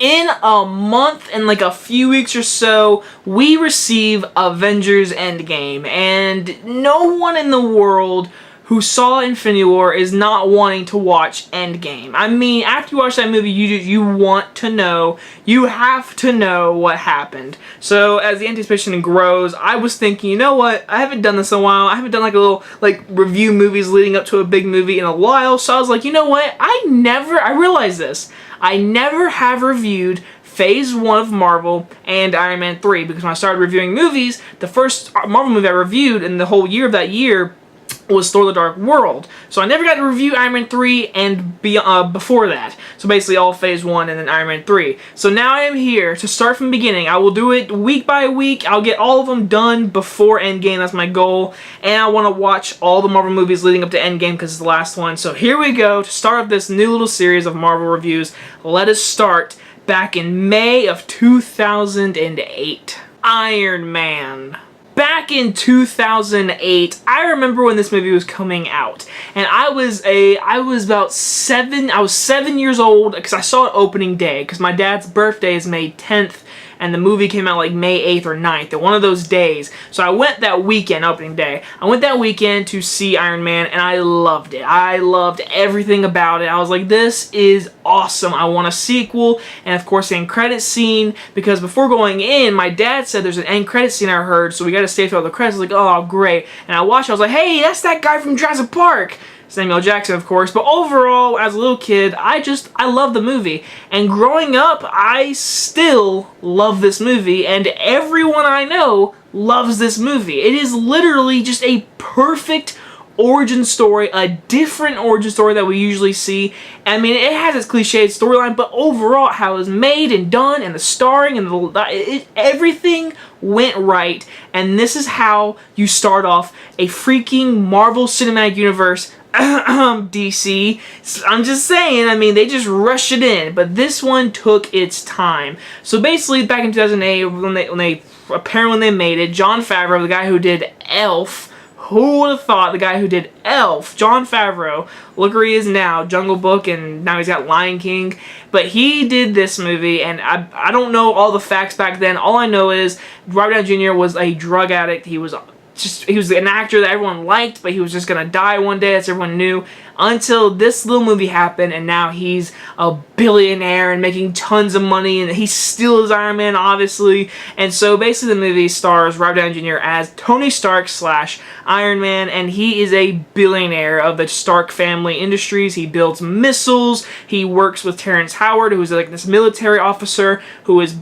in a month and like a few weeks or so, we receive Avengers Endgame, and no one in the world who saw Infinity War is not wanting to watch Endgame. I mean, after you watch that movie, you want to know, you have to know what happened. So as the anticipation grows, I was thinking, you know what, I haven't done this in a while. I haven't done like a little like review movies leading up to a big movie in a while. So I was like, you know what, I realized this. I never have reviewed Phase 1 of Marvel and Iron Man 3, because when I started reviewing movies, the first Marvel movie I reviewed in the whole year of that year was Thor: The Dark World. So I never got to review Iron Man 3 and before that. So basically all Phase 1 and then Iron Man 3. So now I am here to start from the beginning. I will do it week by week. I'll get all of them done before Endgame. That's my goal. And I want to watch all the Marvel movies leading up to Endgame because it's the last one. So here we go to start up this new little series of Marvel reviews. Let us start back in May of 2008. Iron Man. Back in 2008, I remember when this movie was coming out, and I was 7 years old, because I saw it opening day, because my dad's birthday is May 10th, and the movie came out like May 8th or 9th, one of those days. So I went that weekend, opening day. I went that weekend to see Iron Man, and I loved it. I loved everything about it. I was like, this is awesome. I want a sequel, and of course the end credit scene, because before going in, my dad said there's an end credit scene I heard, so we got to stay through all the credits. I was like, oh, great. And I watched it, I was like, hey, that's that guy from Jurassic Park. Samuel Jackson, of course, but overall, as a little kid, I love the movie, and growing up, I still love this movie, and everyone I know loves this movie. It is literally just a perfect origin story, a different origin story that we usually see. I mean, it has its cliched storyline, but overall, how it was made and done, and the starring, and everything went right, and this is how you start off a freaking Marvel Cinematic Universe. DC. I'm just saying, I mean, they just rushed it in, but this one took its time. So basically, back in 2008, when they made it, Jon Favreau, the guy who did Elf, who would have thought the guy who did Elf, Jon Favreau, look where he is now, Jungle Book, and now he's got Lion King, but he did this movie, and I don't know all the facts back then. All I know is Robert Downey Jr. was a drug addict. He was an actor that everyone liked, but he was just gonna die one day, as everyone knew, until this little movie happened, and now he's a billionaire and making tons of money, and he still is Iron Man, obviously. And so basically the movie stars Robert Downey Jr. as Tony Stark / Iron Man, and he is a billionaire of the Stark family industries. He builds missiles, he works with Terrence Howard, who's like this military officer who is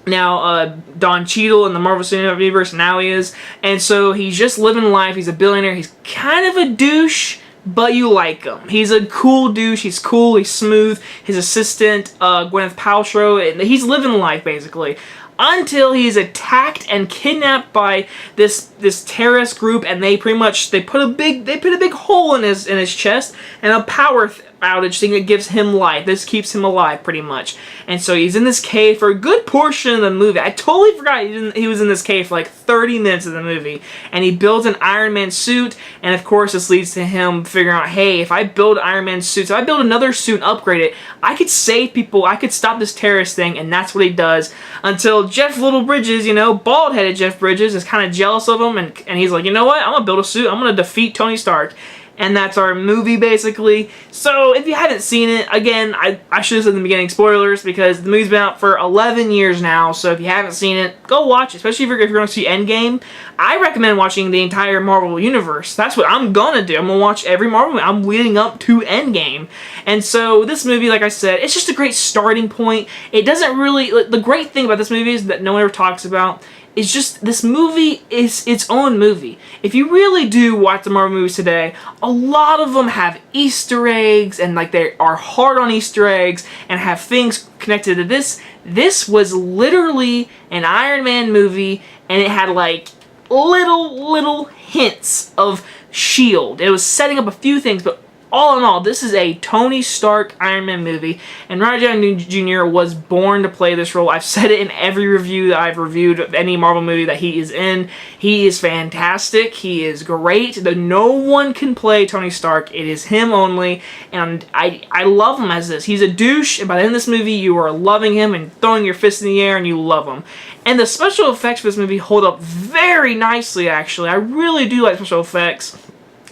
now Don Cheadle in the Marvel Cinematic Universe, now he is. And so he's just living life. He's a billionaire. He's kind of a douche, but you like him. He's a cool douche. He's cool. He's smooth. His assistant, Gwyneth Paltrow, and he's living life, basically. Until he's attacked and kidnapped by this terrorist group, and they put a big hole in his chest, and a power outage thing that gives him life. This keeps him alive, pretty much. And so he's in this cave for a good portion of the movie. I totally forgot he was in this cave for like 30 minutes of the movie. And he builds an Iron Man suit, and of course this leads to him figuring out, hey, if I build Iron Man suits, if I build another suit and upgrade it, I could save people, I could stop this terrorist thing, and that's what he does. Until Jeff Little Bridges, bald-headed Jeff Bridges, is kind of jealous of him, and he's like, you know what, I'm gonna build a suit, I'm gonna defeat Tony Stark. And that's our movie, basically. So, if you haven't seen it, again, I should have said in the beginning, spoilers, because the movie's been out for 11 years now, so if you haven't seen it, go watch it, especially if you're going to see Endgame. I recommend watching the entire Marvel Universe. That's what I'm going to do. I'm going to watch every Marvel movie. I'm leading up to Endgame. And so, this movie, like I said, it's just a great starting point. It doesn't really... the great thing about this movie is that no one ever talks about is just, this movie is its own movie. If you really do watch the Marvel movies today, a lot of them have Easter eggs, and like they are hard on Easter eggs, and have things connected to this. This was literally an Iron Man movie, and it had like little hints of S.H.I.E.L.D. It was setting up a few things, but all in all, this is a Tony Stark Iron Man movie, and Robert Downey Jr. was born to play this role. I've said it in every review that I've reviewed of any Marvel movie that he is in. He is fantastic. He is great. No one can play Tony Stark. It is him only, and I love him as this. He's a douche, and by the end of this movie, you are loving him and throwing your fist in the air, and you love him. And the special effects for this movie hold up very nicely, actually. I really do like special effects.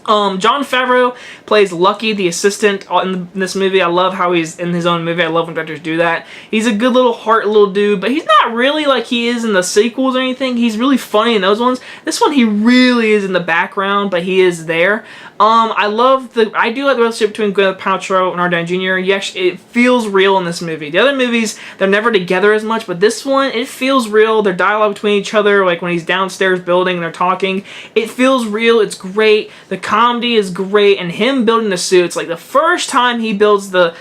Jon Favreau plays Lucky, the assistant in this movie. I love how he's in his own movie. I love when directors do that. He's a good little heart little dude, but he's not really like he is in the sequels or anything. He's really funny in those ones. This one, he really is in the background, but he is there. I do like the relationship between Gwyneth Paltrow and Robert Downey Jr. It feels real in this movie. The other movies, they're never together as much, but this one, it feels real. Their dialogue between each other, like when he's downstairs building and they're talking, it feels real. It's great. The comedy is great, and him building the suits, like the first time he builds the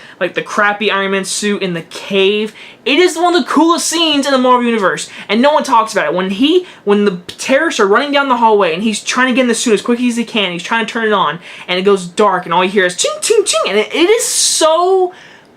crappy Iron Man suit in the cave, it is one of the coolest scenes in the Marvel Universe, and no one talks about it. When the terrorists are running down the hallway, and he's trying to get in the suit as quickly as he can, he's trying to turn it on, and it goes dark, and all you hear is ching, ching, ching, and it is so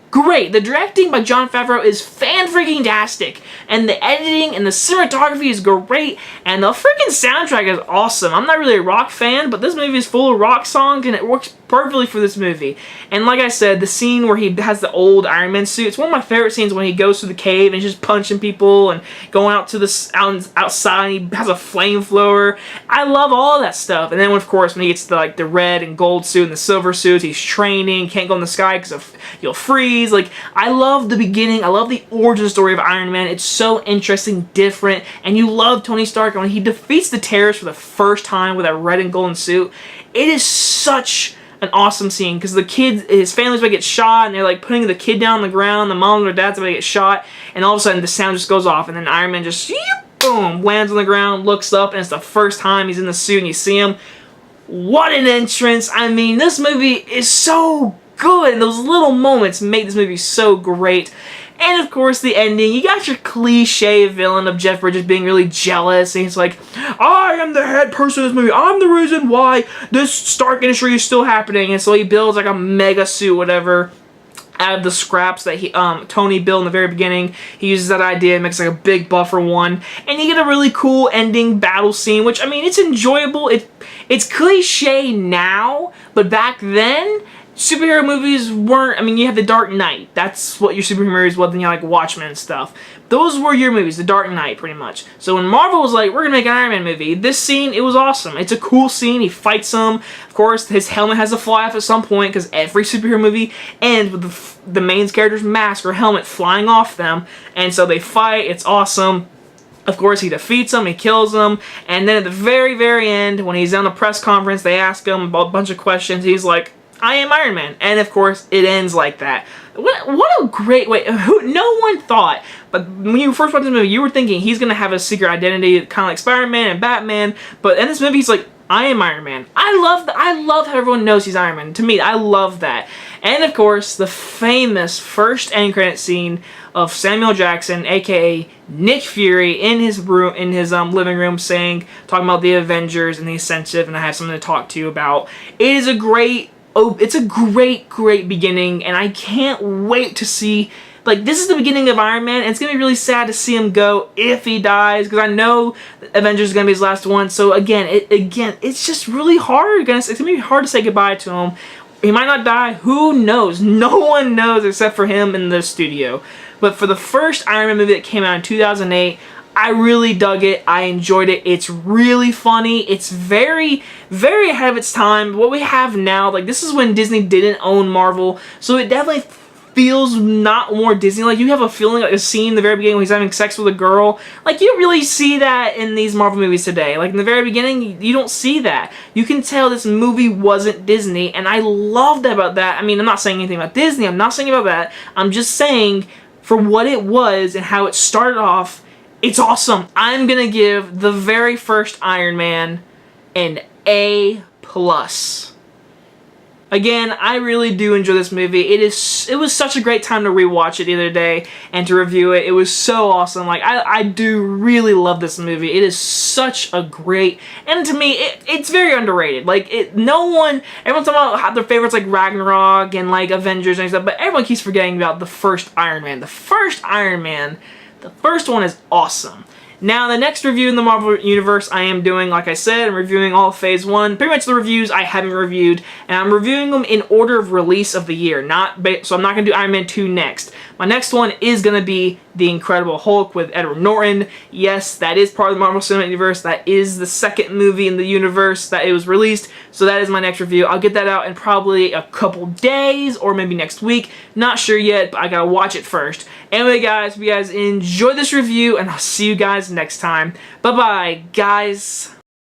great. The directing by Jon Favreau is fan-freaking-tastic, and the editing and the cinematography is great, and the freaking soundtrack is awesome. I'm not really a rock fan, but this movie is full of rock songs, and it works perfectly for this movie. And like I said, the scene where he has the old Iron Man suit, it's one of my favorite scenes when he goes through the cave and he's just punching people and going out to the outside, and he has a flamethrower. I love all of that stuff. And then, of course, when he gets the red and gold suit and the silver suit, he's training, can't go in the sky because you'll freeze. Like, I love the beginning. I love the origin story of Iron Man. It's so interesting, different, and you love Tony Stark. And when he defeats the terrorists for the first time with that red and golden suit, it is such an awesome scene, because the kid, his family's about to get shot, and they're like putting the kid down on the ground, the mom or dad's about to get shot, and all of a sudden the sound just goes off, and then Iron Man just, boom, lands on the ground, looks up, and it's the first time he's in the suit, and you see him. What an entrance! I mean, this movie is so good, and those little moments make this movie so great. And of course, the ending, you got your cliche villain of Jeff Bridges being really jealous, and he's like, I am the head person of this movie, I'm the reason why this Stark Industry is still happening, and so he builds like a mega suit, whatever, out of the scraps that Tony built in the very beginning. He uses that idea and makes like a big buffer one, and you get a really cool ending battle scene, which, I mean, it's enjoyable. It's cliche now, but back then, superhero movies weren't, I mean, you had The Dark Knight. That's what your superhero movies was, then you had like Watchmen and stuff. Those were your movies, The Dark Knight, pretty much. So when Marvel was like, we're gonna make an Iron Man movie, this scene, it was awesome. It's a cool scene, he fights him. Of course, his helmet has to fly off at some point, because every superhero movie ends with the main character's mask or helmet flying off them. And so they fight, it's awesome. Of course, he defeats him, he kills him, and then at the very, very end, when he's on a press conference, they ask him a bunch of questions, he's like, I am Iron Man. And of course, it ends like that. What a great way. No one thought, but when you first watched this movie, you were thinking he's going to have a secret identity, kind of like Spider-Man and Batman, but in this movie, he's like, I am Iron Man. I love how everyone knows he's Iron Man. To me, I love that. And of course, the famous first end credit scene of Samuel Jackson, aka Nick Fury, in his room, in his living room, talking about the Avengers and the Ascensive, and I have something to talk to you about. It is a great. Oh, it's a great, great beginning, and I can't wait to see, like, this is the beginning of Iron Man, and it's going to be really sad to see him go if he dies, because I know Avengers is going to be his last one, so again, it's just really hard. It's going to be hard to say goodbye to him. He might not die, who knows? No one knows except for him in the studio. But for the first Iron Man movie that came out in 2008, I really dug it. I enjoyed it. It's really funny. It's very, very ahead of its time. What we have now, like, this is when Disney didn't own Marvel, so it definitely feels not more Disney. Like, you have a feeling, like a scene in the very beginning when he's having sex with a girl. Like, you don't really see that in these Marvel movies today. Like, in the very beginning, you don't see that. You can tell this movie wasn't Disney, and I love that about that. I mean, I'm not saying anything about Disney. I'm not saying about that. I'm just saying, for what it was and how it started off, it's awesome. I'm gonna give the very first Iron Man an A+. Again, I really do enjoy this movie. It was such a great time to rewatch it the other day and to review it. It was so awesome. Like, I do really love this movie. It is such a great, and to me, it's very underrated. Like, everyone's talking about how their favorites like Ragnarok and like Avengers and stuff, but everyone keeps forgetting about the first Iron Man. The first Iron Man, the first one is awesome. Now, the next review in the Marvel Universe I am doing, like I said, I'm reviewing all of Phase 1. Pretty much the reviews I haven't reviewed, and I'm reviewing them in order of release of the year. So I'm not going to do Iron Man 2 next. My next one is going to be The Incredible Hulk with Edward Norton. Yes, that is part of the Marvel Cinematic Universe. That is the second movie in the universe that it was released, so that is my next review. I'll get that out in probably a couple days, or maybe next week. Not sure yet, but I gotta watch it first. Anyway, guys, hope you guys enjoy this review, and I'll see you guys next time. Bye-bye, guys.